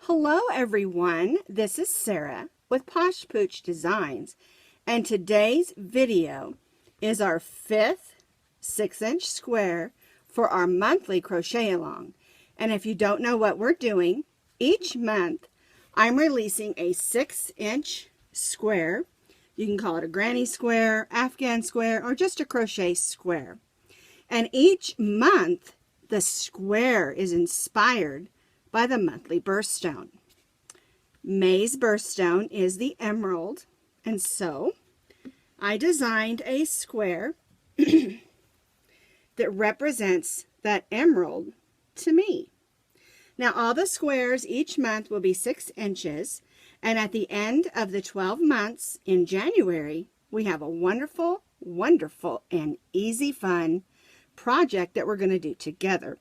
Hello everyone, this is Sarah with Posh Pooch Designs, and today's video is our 5th 6-inch square for our monthly crochet along. And if you don't know what we're doing, each month I'm releasing a 6-inch square. You can call it a granny square, Afghan square, or just a crochet square. And each month the square is inspired by the monthly birthstone. May's birthstone is the emerald, and so I designed a square that represents that emerald to me. Now all the squares each month will be 6 inches, and at the end of the 12 months in January, we have a wonderful, and easy fun project that we're going to do together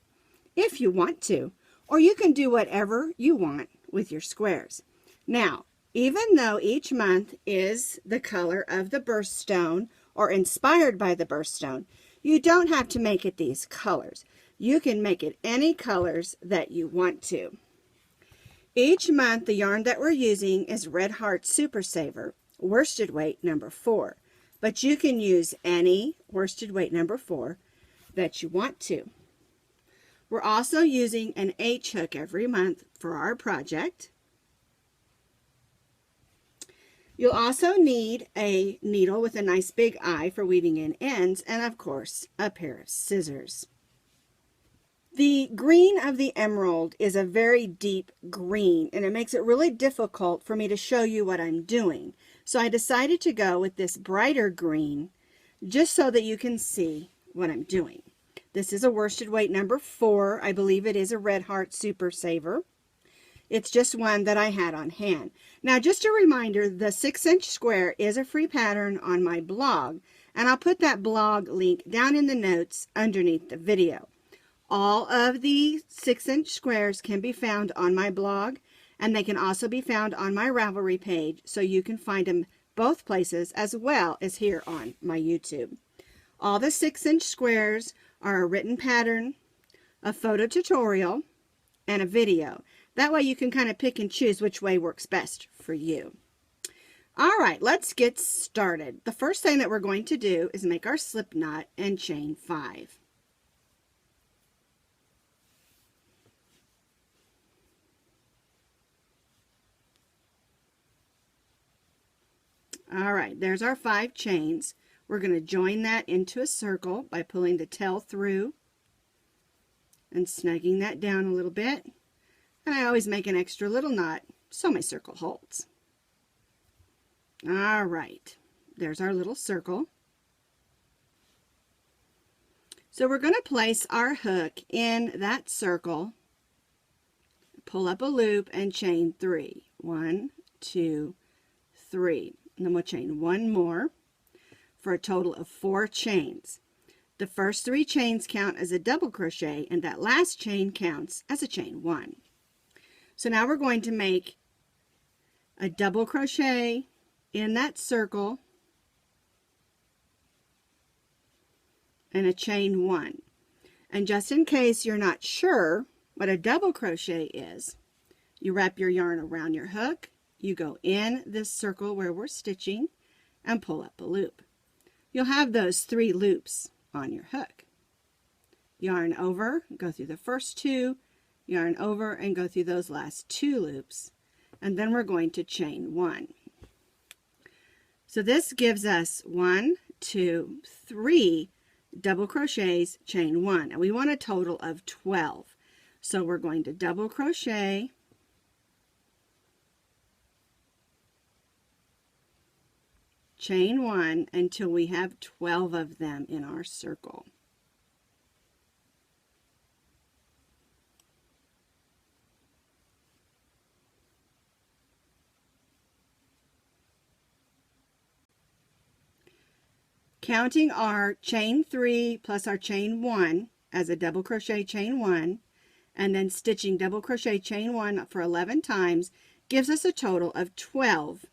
if you want to. Or you can do whatever you want with your squares. Now, even though each month is the color of the birthstone or inspired by the birthstone, you don't have to make it these colors. You can make it any colors that you want to. Each month, the yarn that we're using is Red Heart Super Saver, worsted weight number 4. But you can use any worsted weight number 4 that you want to. We're also using an H hook every month for our project. You'll also need a needle with a nice big eye for weaving in ends, and of course a pair of scissors. The green of the emerald is a very deep green, and it makes it really difficult for me to show you what I'm doing. So I decided to go with this brighter green just so that you can see what I'm doing. This is a worsted weight number 4. I believe it is a Red Heart Super Saver. It's just one that I had on hand. Now, just a reminder, the 6-inch square is a free pattern on my blog, and I'll put that blog link down in the notes underneath the video. All of the 6-inch squares can be found on my blog, and they can also be found on my Ravelry page, so you can find them both places as well as here on my YouTube. All the 6-inch squares are a written pattern, a photo tutorial, and a video. That way you can kind of pick and choose which way works best for you. All right, let's get started. The first thing that we're going to do is make our slip knot and chain 5. All right, there's our 5 chains. We're going to join that into a circle by pulling the tail through and snugging that down a little bit. And I always make an extra little knot so my circle holds. All right, there's our little circle. So we're going to place our hook in that circle, pull up a loop, and chain 3. 1, 2, 3. And then we'll chain 1 more for a total of 4 chains. The first 3 chains count as a double crochet, and that last chain counts as a chain 1. So now we're going to make a double crochet in that circle and a chain 1. And just in case you're not sure what a double crochet is, you wrap your yarn around your hook, you go in this circle where we're stitching, and pull up a loop. You'll have those 3 loops on your hook. Yarn over, go through the first 2, yarn over, and go through those last 2 loops, and then we're going to chain 1. So this gives us 1, 2, 3 double crochets, chain 1, and we want a total of 12. So we're going to double crochet, chain 1 until we have 12 of them in our circle. Counting our chain 3 plus our chain 1 as a double crochet chain 1, and then stitching double crochet chain 1 for 11 times gives us a total of 12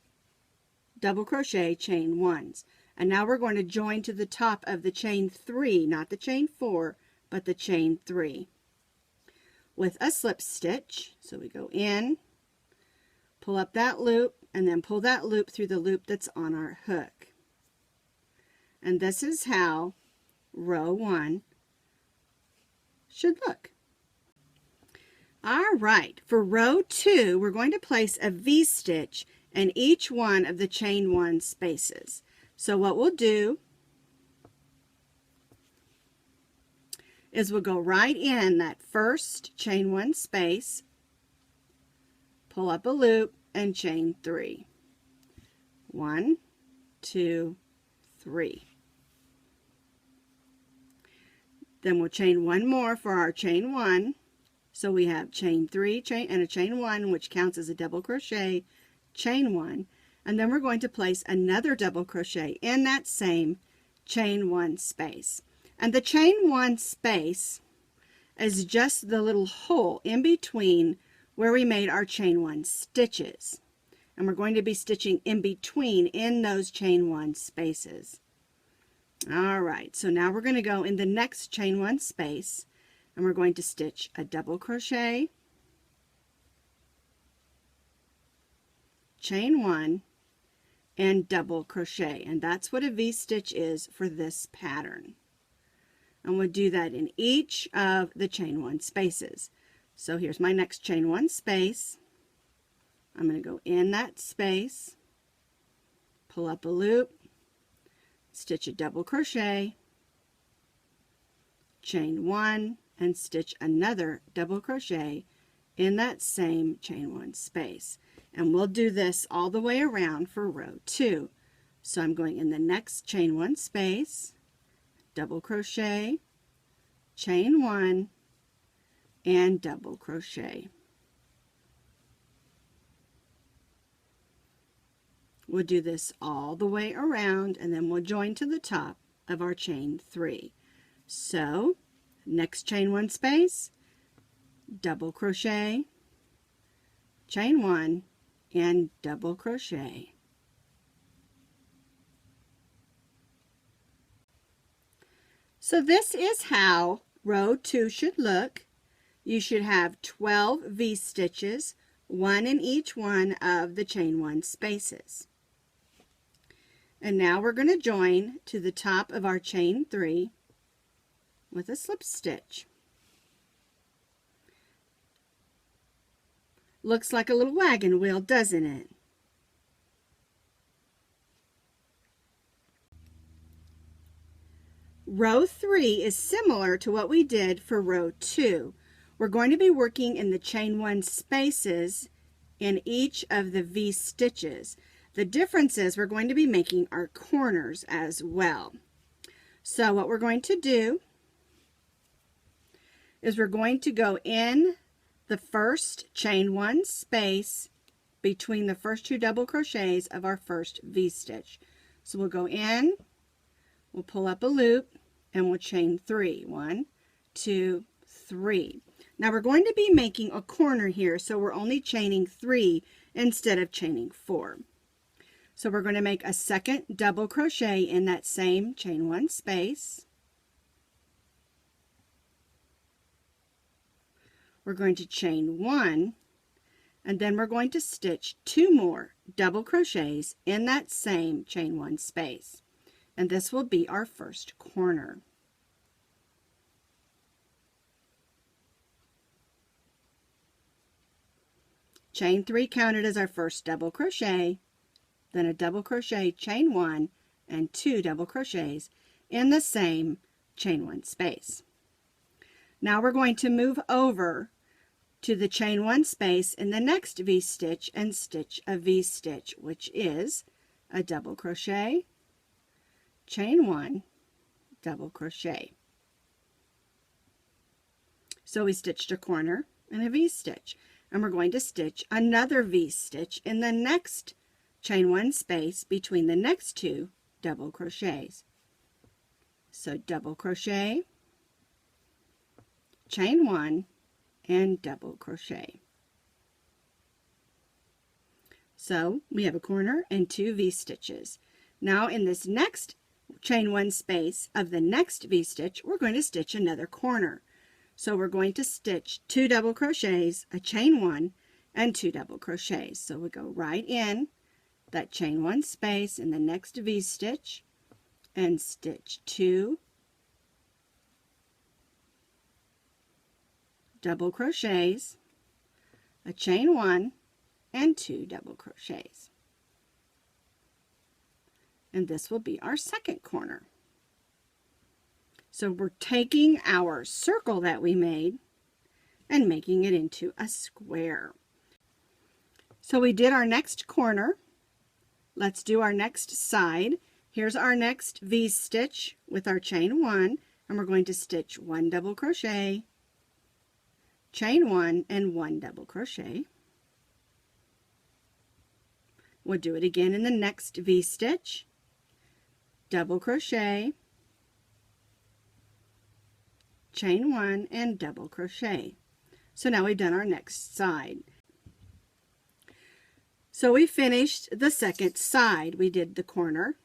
double crochet chain 1s. And now we're going to join to the top of the chain 3, not the chain 4, but the chain 3. with a slip stitch. So we go in, pull up that loop, and then pull that loop through the loop that's on our hook. And this is how row 1 should look. All right, for row 2, we're going to place a V-stitch in each one of the chain 1 spaces. So what we'll do is we'll go right in that first chain 1 space, pull up a loop, and chain 3. 1, 2, 3. Then we'll chain 1 more for our chain 1. So we have chain 3 and a chain 1, which counts as a double crochet, chain 1, and then we're going to place another double crochet in that same chain 1 space. And the chain 1 space is just the little hole in between where we made our chain 1 stitches. And we're going to be stitching in between in those chain 1 spaces. All right, so now we're going to go in the next chain 1 space, and we're going to stitch a double crochet, chain 1, and double crochet. And that's what a V-stitch is for this pattern. And we'll do that in each of the chain 1 spaces. So here's my next chain 1 space. I'm going to go in that space, pull up a loop, stitch a double crochet, chain 1, and stitch another double crochet in that same chain 1 space. And we'll do this all the way around for row 2. So I'm going in the next chain 1 space, double crochet, chain 1, and double crochet. We'll do this all the way around, and then we'll join to the top of our chain 3. So next chain 1 space, double crochet, chain 1, and double crochet. So this is how row 2 should look. You should have 12 V-stitches, 1 in each one of the chain 1 spaces. And now we're going to join to the top of our chain 3 with a slip stitch. Looks like a little wagon wheel, doesn't it? Row 3 is similar to what we did for row 2. We're going to be working in the chain 1 spaces in each of the V stitches. The difference is we're going to be making our corners as well. So what we're going to do is we're going to go in the first chain 1 space between the first 2 double crochets of our first V-stitch. So we'll go in, we'll pull up a loop, and we'll chain 3. 1, 2, 3. Now we're going to be making a corner here, so we're only chaining 3 instead of chaining 4. So we're going to make a second double crochet in that same chain 1 space. We're going to chain 1, and then we're going to stitch 2 more double crochets in that same chain 1 space. And this will be our first corner. Chain 3 counted as our first double crochet, then a double crochet, chain 1, and 2 double crochets in the same chain 1 space. Now we're going to move over to the chain 1 space in the next V-stitch and stitch a V-stitch, which is a double crochet, chain 1, double crochet. So we stitched a corner and a V-stitch, and we're going to stitch another V-stitch in the next chain 1 space between the next 2 double crochets. So double crochet, chain 1, and double crochet. So we have a corner and 2 V-stitches. Now in this next chain 1 space of the next V-stitch, we're going to stitch another corner. So we're going to stitch 2 double crochets, a chain 1, and 2 double crochets. So we go right in that chain 1 space in the next V-stitch and stitch 2 double crochets, a chain 1 and 2 double crochets. And this will be our second corner. So we're taking our circle that we made and making it into a square. So we did our next corner. Let's do our next side. Here's our next V-stitch with our chain 1, and we're going to stitch 1 double crochet, chain 1 and 1 double crochet. We'll do it again in the next V-stitch, double crochet, chain 1 and double crochet. So now we've done our next side. So we finished the second side. We did the corner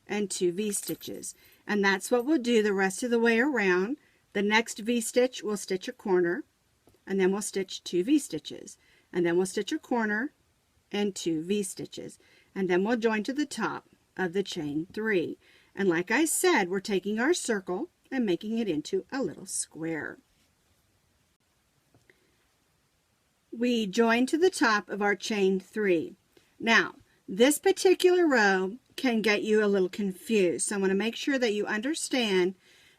and 2 V-stitches, and that's what we'll do the rest of the way around. The next V-stitch we'll stitch a corner, and then we'll stitch 2 V-stitches, and then we'll stitch a corner and 2 V-stitches, and then we'll join to the top of the chain 3. And like I said, we're taking our circle and making it into a little square. We join to the top of our chain 3. Now, this particular row can get you a little confused, so I want to make sure that you understand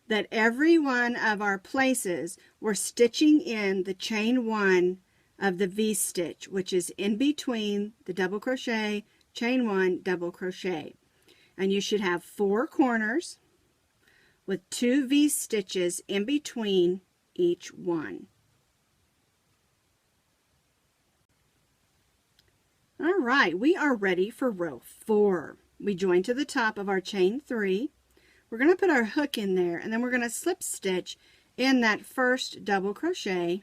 that every one of our places we're stitching in the chain 1 of the V-stitch, which is in between the double crochet, chain 1, double crochet. And you should have 4 corners with 2 V-stitches in between each one. All right, we are ready for row 4. We join to the top of our chain 3. We're going to put our hook in there, and then we're going to slip stitch in that first double crochet,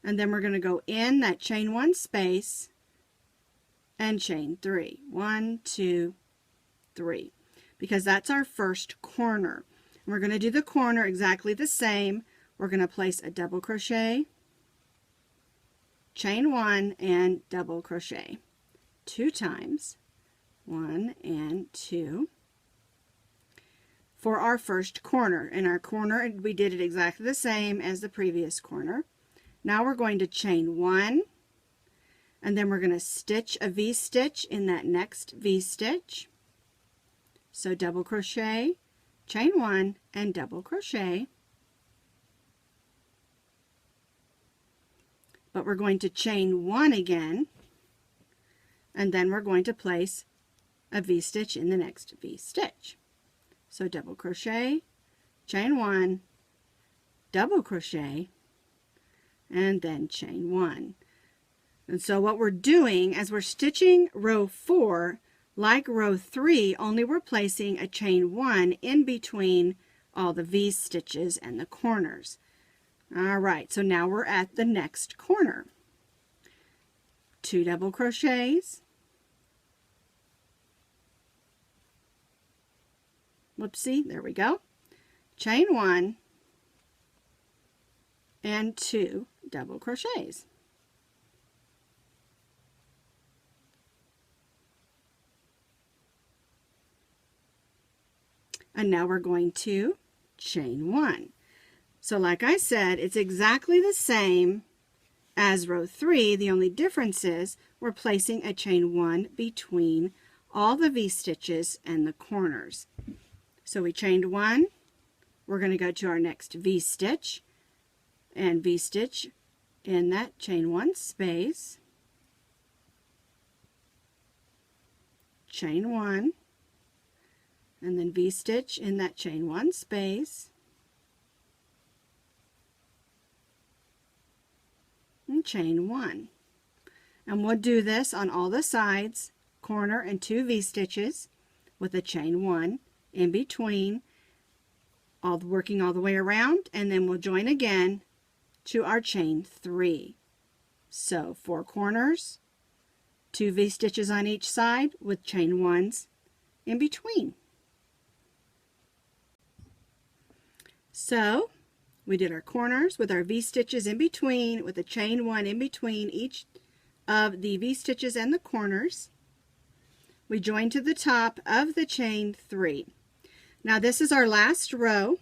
and then we're going to go in that chain 1 space and chain 3. 1, 2, 3, because that's our first corner. And we're going to do the corner exactly the same. We're going to place a double crochet, chain 1 and double crochet 2 times, 1 and 2, for our first corner. In our corner we did it exactly the same as the previous corner. Now we're going to chain 1, and then we're going to stitch a V-stitch in that next V-stitch. So double crochet, chain 1 and double crochet. But we're going to chain 1 again, and then we're going to place a V-stitch in the next V-stitch. So double crochet, chain 1, double crochet, and then chain 1. And so what we're doing as we're stitching row 4, like row 3, only we're placing a chain 1 in between all the V-stitches and the corners. All right, so now we're at the next corner. 2 double crochets, whoopsie, there we go, chain 1 and 2 double crochets. And now we're going to chain 1. So like I said, it's exactly the same as row 3. The only difference is we're placing a chain 1 between all the V-stitches and the corners. So we chained 1. We're going to go to our next V-stitch and V-stitch in that chain 1 space, chain 1, and then V-stitch in that chain 1 space, and chain 1. And we'll do this on all the sides, corner and 2 V-stitches with a chain 1 in between, working all the way around, and then we'll join again to our chain 3. So 4 corners, 2 V-stitches on each side with chain 1s in between. So We did our corners with our V-stitches in between, with a chain 1 in between each of the V-stitches and the corners. We joined to the top of the chain 3. Now this is our last row,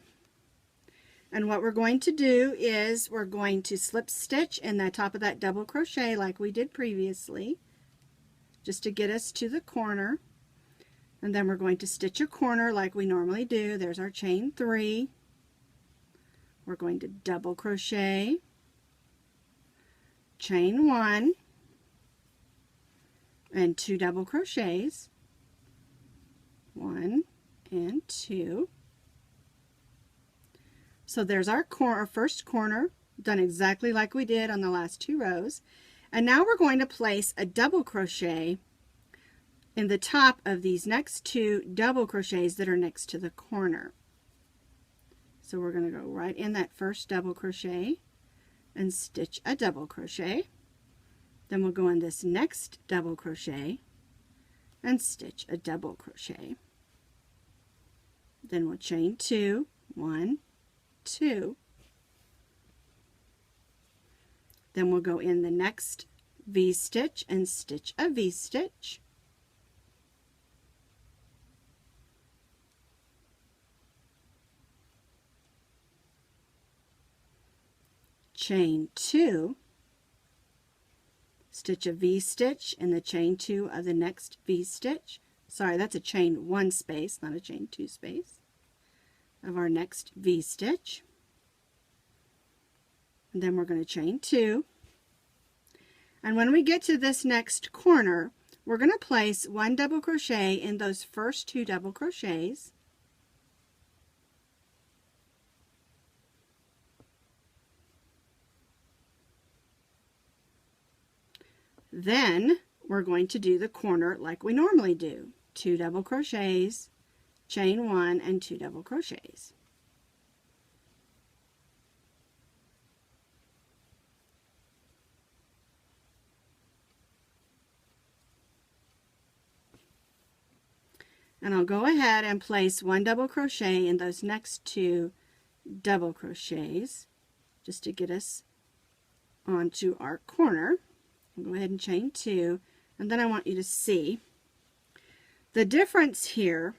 and what we're going to do is we're going to slip stitch in the top of that double crochet like we did previously, just to get us to the corner. And then we're going to stitch a corner like we normally do. There's our chain 3. We're going to double crochet, chain 1, and 2 double crochets, 1 and 2. So there's our first corner, done exactly like we did on the last 2 rows. And now we're going to place a double crochet in the top of these next 2 double crochets that are next to the corner. So we're going to go right in that first double crochet and stitch a double crochet. Then we'll go in this next double crochet and stitch a double crochet. Then we'll chain 2, 1, 2. Then we'll go in the next V-stitch and stitch a V-stitch. Chain 2, stitch a V-stitch in the chain 2 of the next V-stitch. Sorry, that's a chain 1 space, not a chain 2 space, of our next V-stitch. And then we're going to chain 2. And when we get to this next corner, we're going to place 1 double crochet in those first 2 double crochets. Then we're going to do the corner like we normally do. 2 double crochets, chain 1, and 2 double crochets. And I'll go ahead and place 1 double crochet in those next 2 double crochets just to get us onto our corner. I'll go ahead and chain 2, and then I want you to see the difference here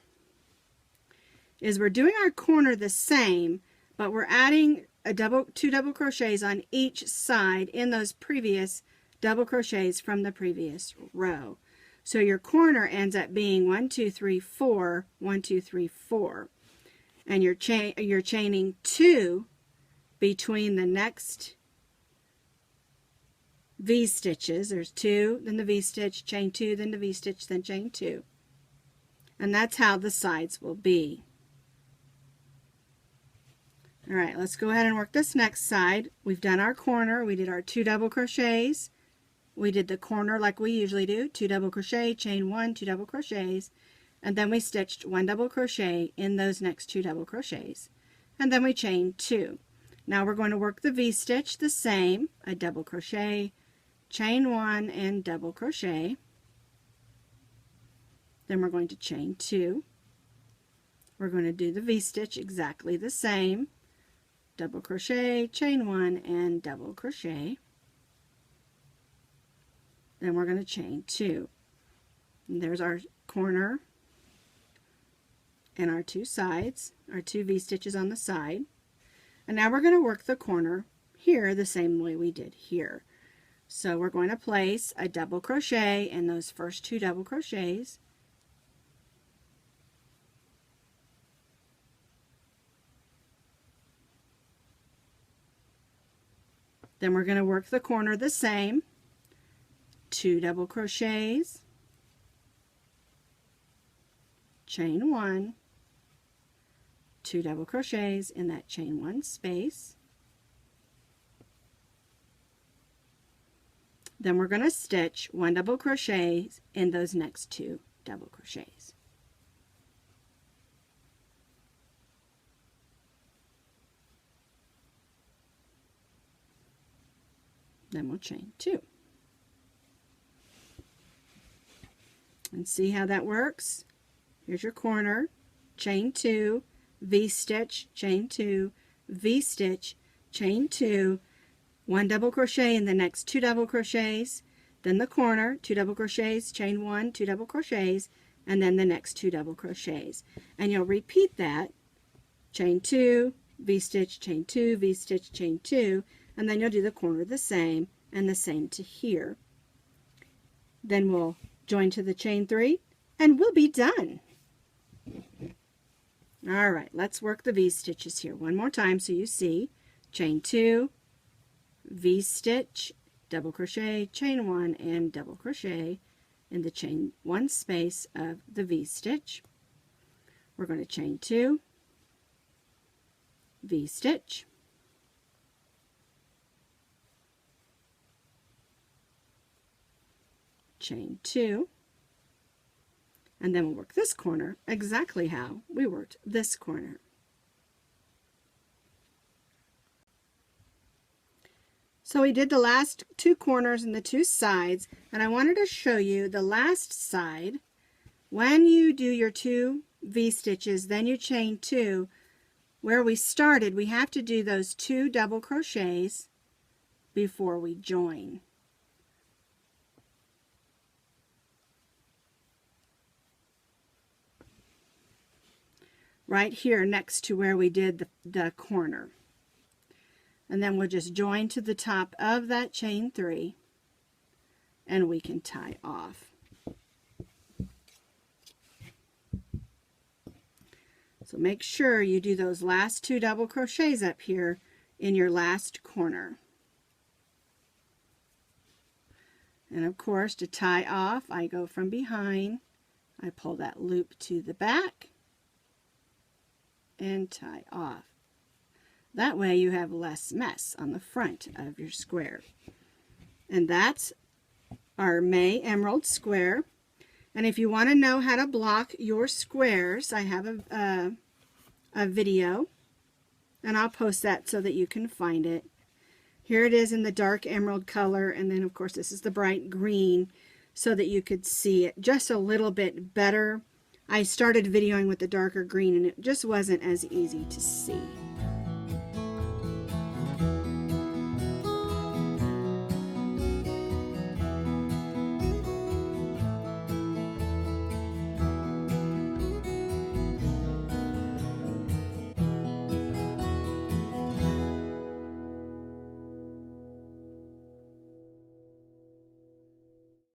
is we're doing our corner the same, but we're adding 2 double crochets on each side in those previous double crochets from the previous row. So your corner ends up being 1, 2, 3, 4, 1, 2, 3, 4, and you're chaining 2 between the next V-stitches. There's 2, then the V-stitch, chain 2, then the V-stitch, then chain 2. And that's how the sides will be. Alright, let's go ahead and work this next side. We've done our corner. We did our 2 double crochets. We did the corner like we usually do. 2 double crochet, chain 1, 2 double crochets. And then we stitched 1 double crochet in those next 2 double crochets. And then we chained 2. Now we're going to work the V-stitch the same. A double crochet, chain 1, and double crochet. Then we're going to chain 2. We're going to do the V-stitch exactly the same. Double crochet, chain 1, and double crochet. Then we're going to chain 2. And there's our corner and our 2 sides, our 2 V-stitches on the side. And now we're going to work the corner here the same way we did here. So we're going to place a double crochet in those first 2 double crochets. Then we're going to work the corner the same. 2 double crochets, chain 1, 2 double crochets in that chain 1 space. Then we're going to stitch 1 double crochet in those next 2 double crochets. Then we'll chain 2. And see how that works? Here's your corner, chain 2, V-stitch, chain 2, V-stitch, chain 2, 1 double crochet in the next 2 double crochets, then the corner, 2 double crochets, chain 1, 2 double crochets, and then the next 2 double crochets. And you'll repeat that, chain 2, V-stitch, chain 2, V-stitch, chain 2, and then you'll do the corner the same, and the same to here. Then we'll join to the chain 3, and we'll be done. All right, let's work the V-stitches here one more time so you see. Chain 2, V-stitch, double crochet, chain 1, and double crochet in the chain 1 space of the V-stitch. We're going to chain 2, V-stitch, chain 2, and then we'll work this corner exactly how we worked this corner. So we did the last 2 corners and the 2 sides, and I wanted to show you the last side. When you do your 2 V-stitches, then you chain 2, where we started, we have to do those 2 double crochets before we join. Right here next to where we did the corner. And then we'll just join to the top of that chain 3, and we can tie off. So make sure you do those last 2 double crochets up here in your last corner. And of course, to tie off, I go from behind, I pull that loop to the back, and tie off. That way you have less mess on the front of your square. And that's our May Emerald square. And if you want to know how to block your squares, I have a video, and I'll post that so that you can find it. Here it is in the dark emerald color, and then of course this is the bright green so that you could see it just a little bit better. I started videoing with the darker green and it just wasn't as easy to see.